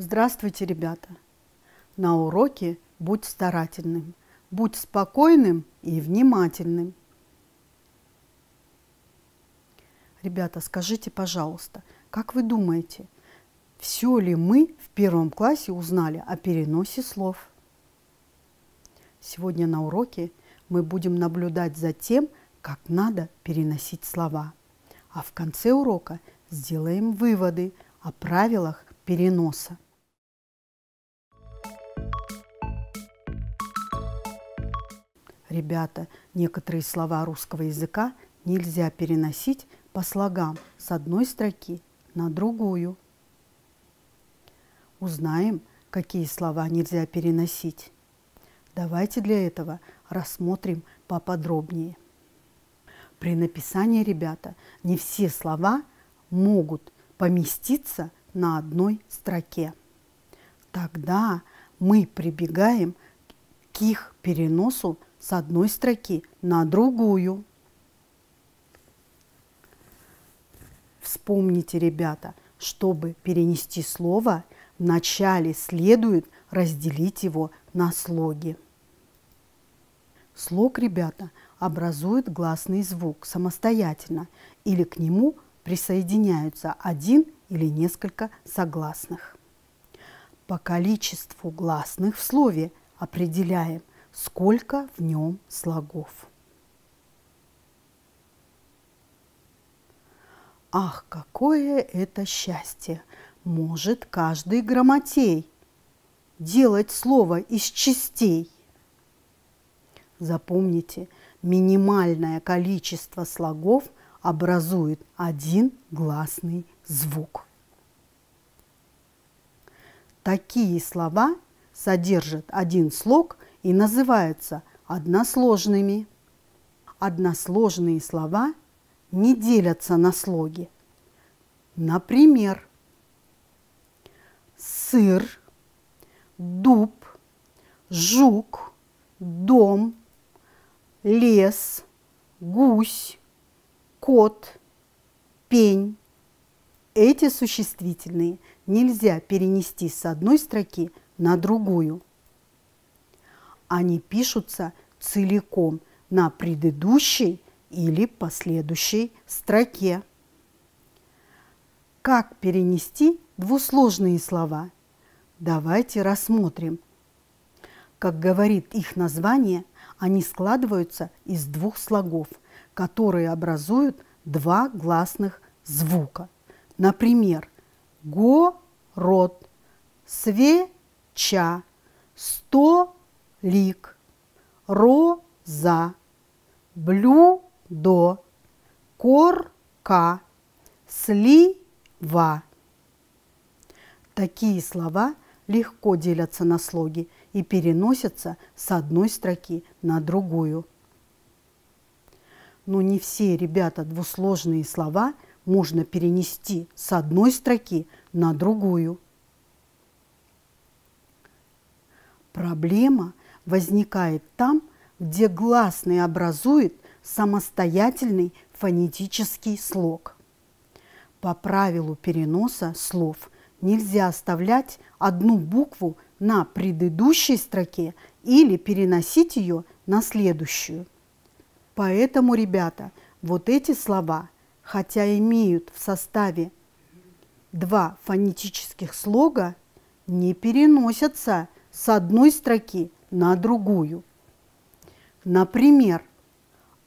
Здравствуйте, ребята! На уроке будь старательным, будь спокойным и внимательным. Ребята, скажите, пожалуйста, как вы думаете, все ли мы в первом классе узнали о переносе слов? Сегодня на уроке мы будем наблюдать за тем, как надо переносить слова. А в конце урока сделаем выводы о правилах переноса. Ребята, некоторые слова русского языка нельзя переносить по слогам с одной строки на другую. Узнаем, какие слова нельзя переносить. Давайте для этого рассмотрим поподробнее. При написании, ребята, не все слова могут поместиться на одной строке. Тогда мы прибегаем к их переносу с одной строки на другую. Вспомните, ребята, чтобы перенести слово, вначале следует разделить его на слоги. Слог, ребята, образует гласный звук самостоятельно или к нему присоединяются один или несколько согласных. По количеству гласных в слове определяем, сколько в нем слогов. Ах, какое это счастье! Может каждый грамотей делать слово из частей. Запомните, минимальное количество слогов образует один гласный звук. Такие слова содержат один слог и называются односложными. Односложные слова не делятся на слоги. Например, сыр, дуб, жук, дом, лес, гусь, кот, пень. Эти существительные нельзя перенести с одной строки на другую. Они пишутся целиком на предыдущей или последующей строке. Как перенести двусложные слова? Давайте рассмотрим. Как говорит их название, они складываются из двух слогов, которые образуют два гласных звука. Например, город, свеча, столик, роза, блюдо, корка, слива. Такие слова легко делятся на слоги и переносятся с одной строки на другую. Но не все, ребята, двусложные слова можно перенести с одной строки на другую. Проблема возникает там, где гласный образует самостоятельный фонетический слог. По правилу переноса слов нельзя оставлять одну букву на предыдущей строке или переносить ее на следующую. Поэтому, ребята, вот эти слова, хотя имеют в составе два фонетических слога, не переносятся с одной строки на другую. Например,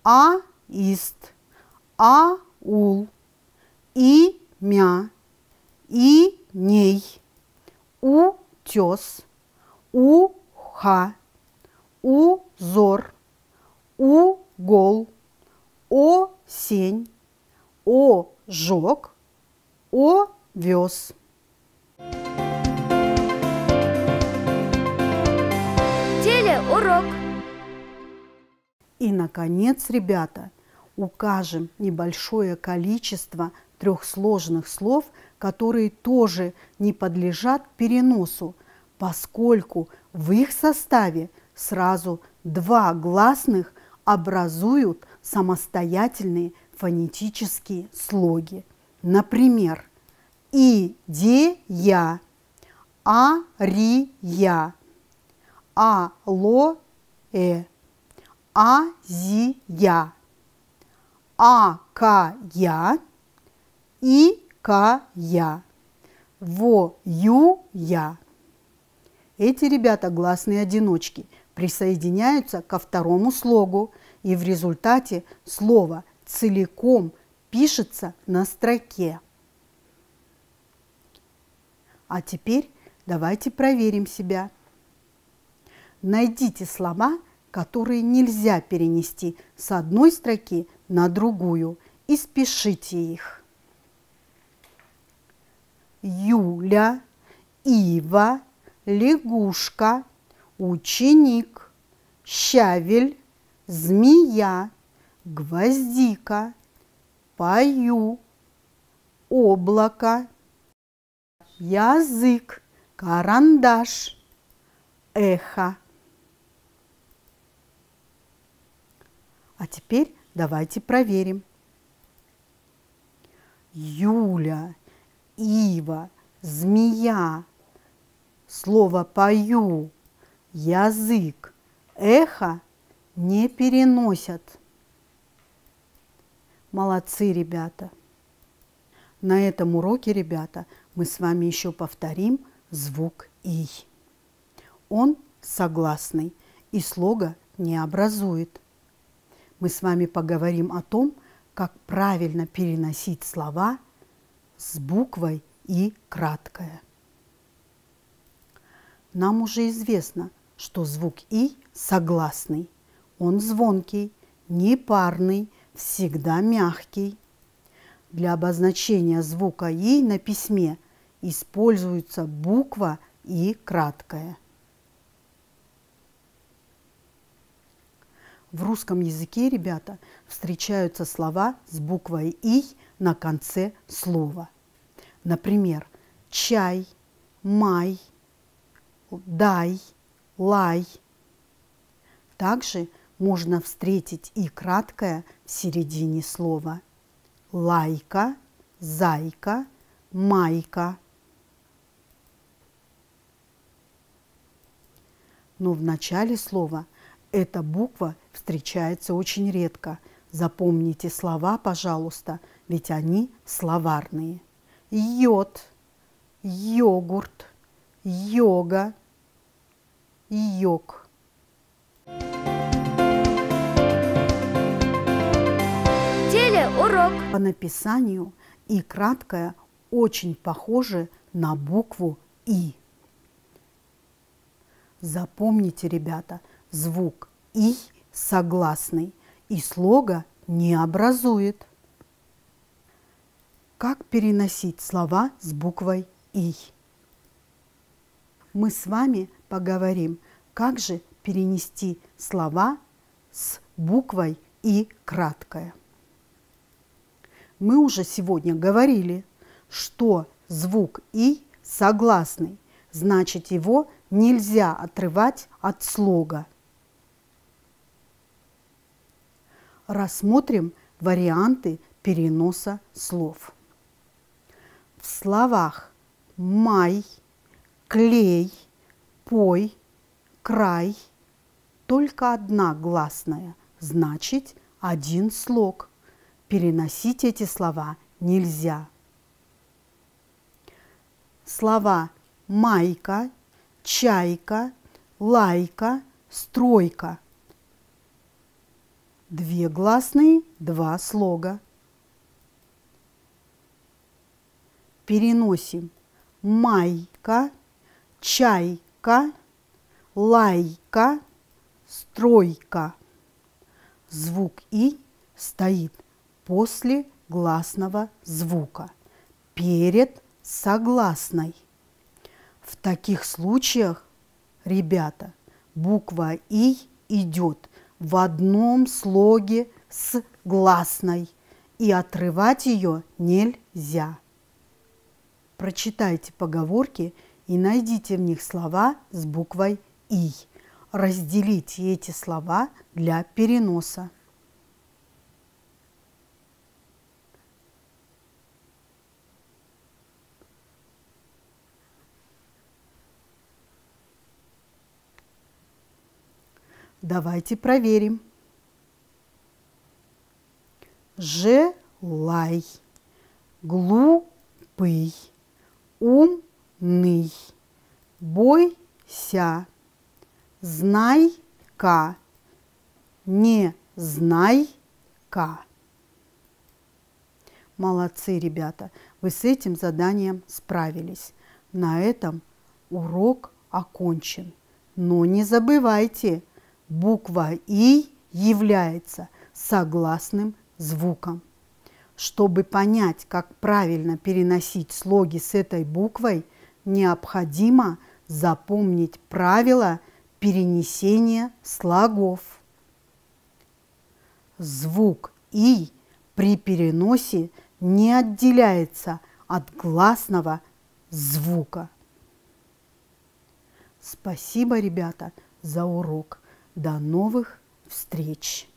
аист, аул, имя, иней, утес, уха, узор, угол, осень, ожог, овес. Телеурок. И, наконец, ребята, укажем небольшое количество трехсложных слов, которые тоже не подлежат переносу, поскольку в их составе сразу два гласных образуют самостоятельные фонетические слоги. Например, идея, Ария, алоэ, азия, акая, икая, воюя. Эти ребята гласные одиночки присоединяются ко второму слогу, и в результате слово целиком пишется на строке. А теперь давайте проверим себя. Найдите слова, которые нельзя перенести с одной строки на другую, и спишите их. Юля, ива, лягушка, ученик, щавель, змея, гвоздика, пою, облако, язык, карандаш, эхо. А теперь давайте проверим. Юля, ива, змея, слово «пою», язык, эхо не переносят. Молодцы, ребята! На этом уроке, ребята, мы с вами еще повторим звук «и». Он согласный и слога не образует. Мы с вами поговорим о том, как правильно переносить слова с буквой «и» краткое. Нам уже известно, что звук «и» согласный. Он звонкий, непарный, всегда мягкий. Для обозначения звука «и» на письме используется буква «и» краткая. В русском языке, ребята, встречаются слова с буквой «и» на конце слова. Например, чай, май, дай, лай. Также можно встретить «и» краткое в середине слова. Лайка, зайка, майка. Но в начале слова эта буква встречается очень редко. Запомните слова, пожалуйста, ведь они словарные. Йод, йогурт, йога, йог. Телеурок. По написанию «и» краткое очень похоже на букву «и». Запомните, ребята, звук «и» согласный и слога не образует. Как переносить слова с буквой «и»? Мы с вами поговорим, как же перенести слова с буквой «и» краткое. Мы уже сегодня говорили, что звук «и» согласный, значит, его нельзя отрывать от слога. Рассмотрим варианты переноса слов. В словах «май», «клей», «пой», «край» только одна гласная, значит, один слог. Переносить эти слова нельзя. Слова «майка», «чайка», «лайка», «стройка». Две гласные, два слога. Переносим майка, чайка, лайка, стройка. Звук «и» стоит после гласного звука, перед согласной. В таких случаях, ребята, буква «и» идет в одном слоге с гласной, и отрывать ее нельзя. Прочитайте поговорки и найдите в них слова с буквой «и». Разделите эти слова для переноса. Давайте проверим. Желай, глупый, умный, бойся, знай-ка, не знай-ка. Молодцы, ребята, вы с этим заданием справились. На этом урок окончен. Но не забывайте, буква «и» является согласным звуком. Чтобы понять, как правильно переносить слоги с этой буквой, необходимо запомнить правила перенесения слогов. Звук «и» при переносе не отделяется от гласного звука. Спасибо, ребята, за урок. До новых встреч!